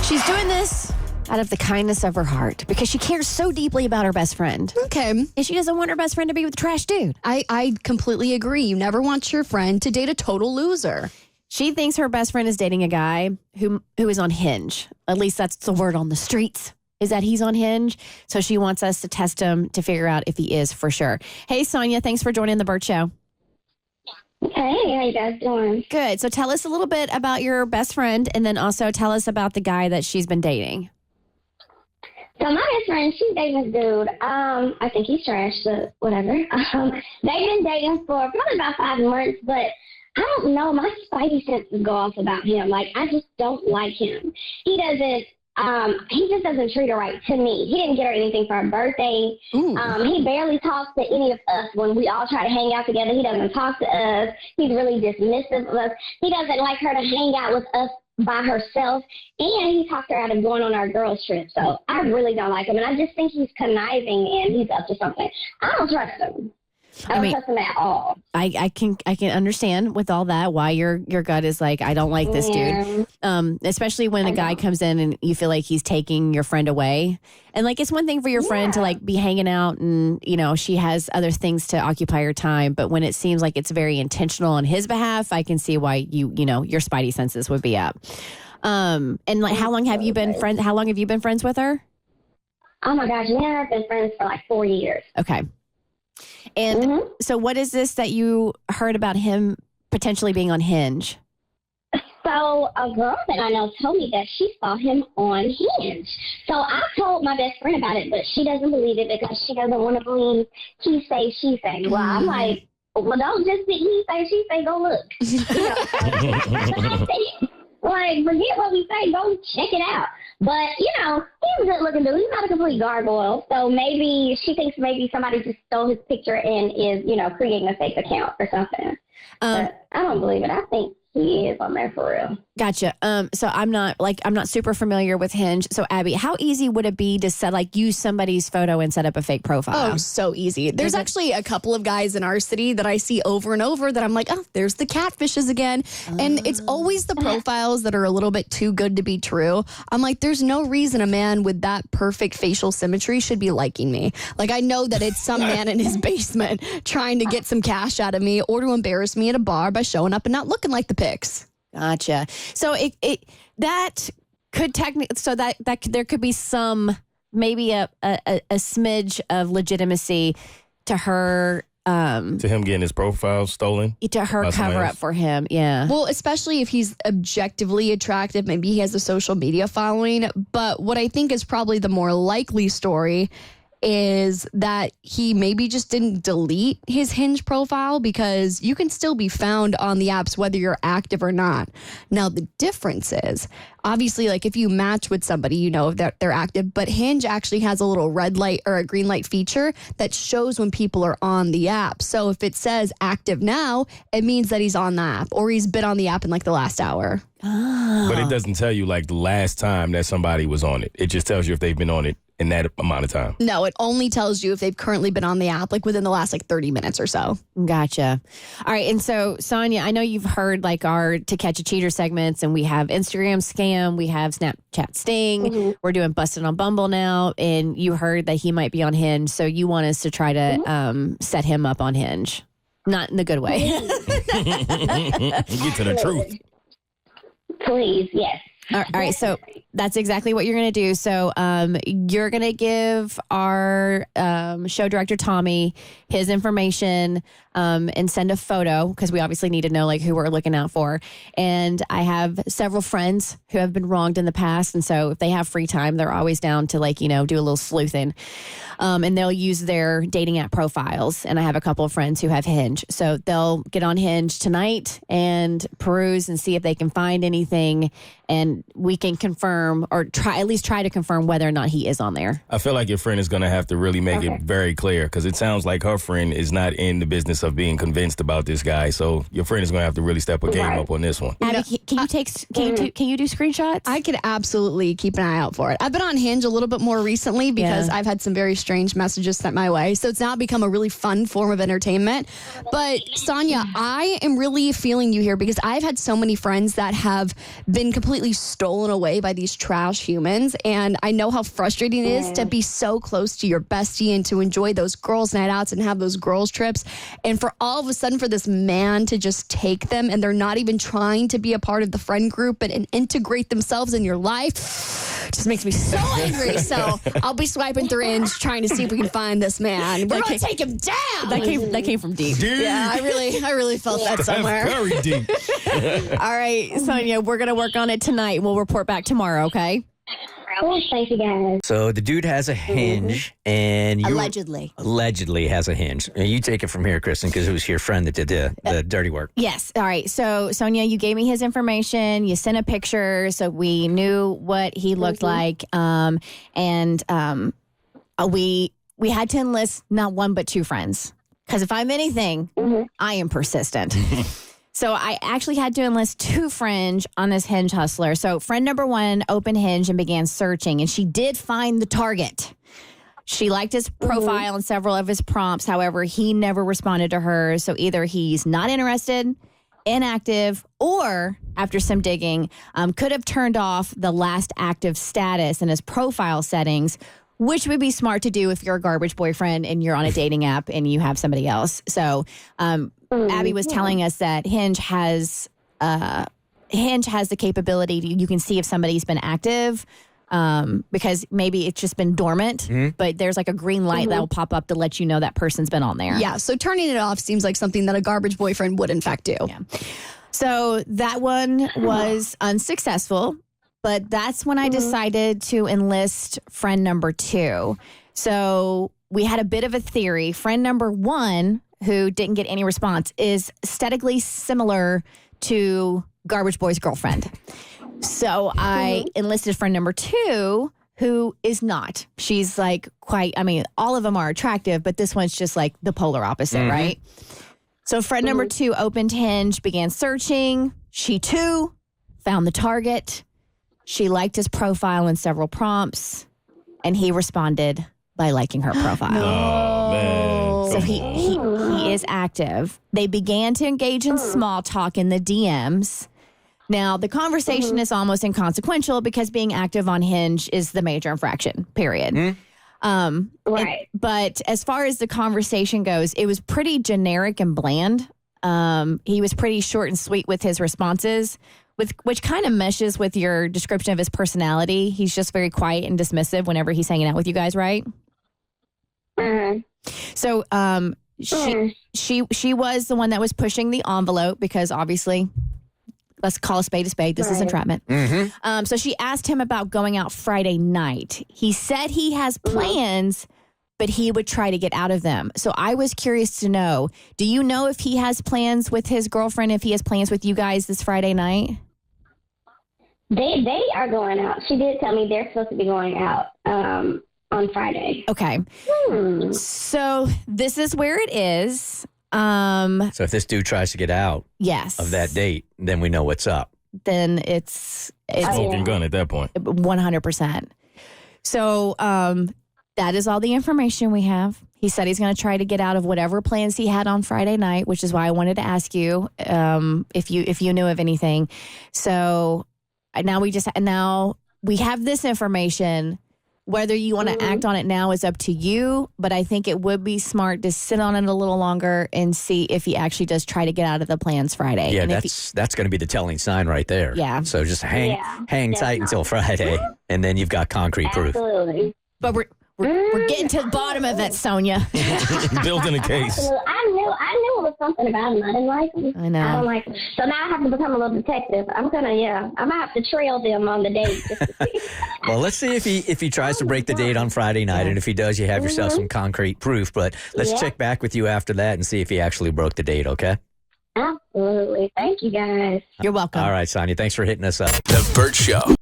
She's doing this out of the kindness of her heart because she cares so deeply about her best friend. Okay. And she doesn't want her best friend to be with a trash dude. I completely agree. You never want your friend to date a total loser. She thinks her best friend is dating a guy who is on Hinge. At least that's the word on the streets, is that he's on Hinge. So she wants us to test him to figure out if he is for sure. Hey, Sonia, thanks for joining the Bert Show. Hey, how you guys doing? Good. So tell us a little bit about your best friend and then also tell us about the guy that she's been dating. So my best friend, she's dating this dude. I think he's trash, but whatever. They've been dating for probably about 5 months, but I don't know. My spidey senses go off about him. Like, I just don't like him. He just doesn't treat her right to me. He didn't get her anything for her birthday. He barely talks to any of us when we all try to hang out together. He doesn't talk to us. He's really dismissive of us. He doesn't like her to hang out with us by herself, and he talked her out of going on our girls' trip. So I really don't like him, and I just think he's conniving and he's up to something. I don't trust him. I don't trust him at all. I can understand with all that why your gut is like, I don't like this dude. Especially when a guy comes in and you feel like he's taking your friend away. And like, it's one thing for your friend to like be hanging out and, you know, she has other things to occupy her time. But when it seems like it's very intentional on his behalf, I can see why your spidey senses would be up. And like, how long have you been friends with her? Oh my gosh, me and her have been friends for like 4 years. Okay. And so what is this that you heard about him potentially being on Hinge? So a girl that I know told me that she saw him on Hinge. So I told my best friend about it, but she doesn't believe it because she doesn't want to believe he say, she say. Well, I'm like, well, don't just be he say, she say, go look. Like, forget what we say, go check it out. But, he's a good-looking dude. He's not a complete gargoyle. So maybe she thinks maybe somebody just stole his picture and is, creating a fake account or something. But I don't believe it. I think he is on there for real. Gotcha. So I'm not super familiar with Hinge. So Abby, how easy would it be to use somebody's photo and set up a fake profile? Oh, so easy. There's actually a couple of guys in our city that I see over and over that I'm like, oh, there's the catfishes again. And it's always the profiles that are a little bit too good to be true. I'm like, there's no reason a man with that perfect facial symmetry should be liking me. Like, I know that it's some man in his basement trying to get some cash out of me or to embarrass me at a bar by showing up and not looking like the pics. Gotcha. So that could that there could be some, maybe a smidge of legitimacy to her. To him getting his profile stolen? To her cover up for him, yeah. Well, especially if he's objectively attractive, maybe he has a social media following. But what I think is probably the more likely story is that he maybe just didn't delete his Hinge profile because you can still be found on the apps whether you're active or not. Now, the difference is, obviously, like if you match with somebody, you know that they're active, but Hinge actually has a little red light or a green light feature that shows when people are on the app. So if it says active now, it means that he's on the app or he's been on the app in like the last hour. Oh. But it doesn't tell you like the last time that somebody was on it. It just tells you if they've been on it in that amount of time. No, it only tells you if they've currently been on the app, like within the last 30 minutes or so. Gotcha. All right. And so, Sonia, I know you've heard like our To Catch a Cheater segments, and we have Instagram Scam, we have Snapchat Sting, we're doing Busted on Bumble now, and you heard that he might be on Hinge, so you want us to try to set him up on Hinge. Not in the good way. Get to the truth. Please, yes. All right, so that's exactly what you're going to do. So you're going to give our show director, Tommy, his information and send a photo because we obviously need to know like who we're looking out for. And I have several friends who have been wronged in the past. And so if they have free time, they're always down to do a little sleuthing. And they'll use their dating app profiles. And I have a couple of friends who have Hinge. So they'll get on Hinge tonight and peruse and see if they can find anything. And we can confirm or at least try to confirm whether or not he is on there. I feel like your friend is going to have to really make it very clear because it sounds like her friend is not in the business of being convinced about this guy. So your friend is going to have to really step her game up on this one. Abby, can you do screenshots? I could absolutely keep an eye out for it. I've been on Hinge a little bit more recently because I've had some very strange messages sent my way. So it's now become a really fun form of entertainment. But Sonia, I am really feeling you here because I've had so many friends that have been completely stolen away by these trash humans. And I know how frustrating it is to be so close to your bestie and to enjoy those girls' night outs and have those girls' trips. And for all of a sudden for this man to just take them and they're not even trying to be a part of the friend group and integrate themselves in your life just makes me so angry. So I'll be swiping through Hinge trying to see if we can find this man. We're going to take him down. That came from deep. Yeah, I really felt that somewhere. Very deep. All right, Sonia, we're going to work on it tonight. We'll report back tomorrow, okay? Thank you, guys. So the dude has a Hinge, and you allegedly has a Hinge. And you take it from here, Kristen, because it was your friend that did the dirty work. Yes. All right. So, Sonia, you gave me his information. You sent a picture, so we knew what he looked like. We had to enlist not one but two friends, because if I'm anything, I am persistent. So I actually had to enlist two friends on this Hinge hustler. So friend number one opened Hinge and began searching, and she did find the target. She liked his profile and several of his prompts. However, he never responded to her. So either he's not interested, inactive, or after some digging, could have turned off the last active status in his profile settings, which would be smart to do if you're a garbage boyfriend and you're on a dating app and you have somebody else. So Abby was telling us that Hinge has the capability you can see if somebody's been active because maybe it's just been dormant, but there's like a green light that will pop up to let you know that person's been on there. Yeah, so turning it off seems like something that a garbage boyfriend would in fact do. Yeah. So that one was unsuccessful, but that's when I decided to enlist friend number two. So we had a bit of a theory. Friend number one, who didn't get any response, is aesthetically similar to Garbage Boy's girlfriend. So I enlisted friend number two, who is not. She's like all of them are attractive, but this one's just like the polar opposite, right? So friend number two opened Hinge, began searching. She too found the target. She liked his profile and several prompts, and he responded by liking her profile. Oh, man. So he is active. They began to engage in small talk in the DMs. Now, the conversation is almost inconsequential because being active on Hinge is the major infraction, period. Right. But as far as the conversation goes, it was pretty generic and bland. He was pretty short and sweet with his responses, which kind of meshes with your description of his personality. He's just very quiet and dismissive whenever he's hanging out with you guys, right? So she was the one that was pushing the envelope because obviously, let's call a spade a spade. This is entrapment. So she asked him about going out Friday night. He said he has plans, but he would try to get out of them. So I was curious to know, do you know if he has plans with his girlfriend, if he has plans with you guys this Friday night? They are going out. She did tell me they're supposed to be going out on Friday. Okay. So this is where it is. So if this dude tries to get out of that date, then we know what's up. Then it's smoking gun at that point. 100%. So that is all the information we have. He said he's going to try to get out of whatever plans he had on Friday night, which is why I wanted to ask you if you knew of anything. So now we have this information. Whether you want to act on it now is up to you, but I think it would be smart to sit on it a little longer and see if he actually does try to get out of the plans Friday. Yeah, that's going to be the telling sign right there. Yeah. So just hang tight until Friday, and then you've got concrete proof. Absolutely. But we're getting to the bottom of it, Sonia. Building a case. Absolutely. I knew it was something about him. I didn't like him. I know. I don't like him. So now I have to become a little detective. I'm gonna have to trail them on the date. Just to see. Well, let's see if he tries to break the date on Friday night, and if he does, you have yourself some concrete proof. But let's check back with you after that and see if he actually broke the date, okay? Absolutely. Thank you, guys. You're welcome. All right, Sonia, thanks for hitting us up. The Bert Show.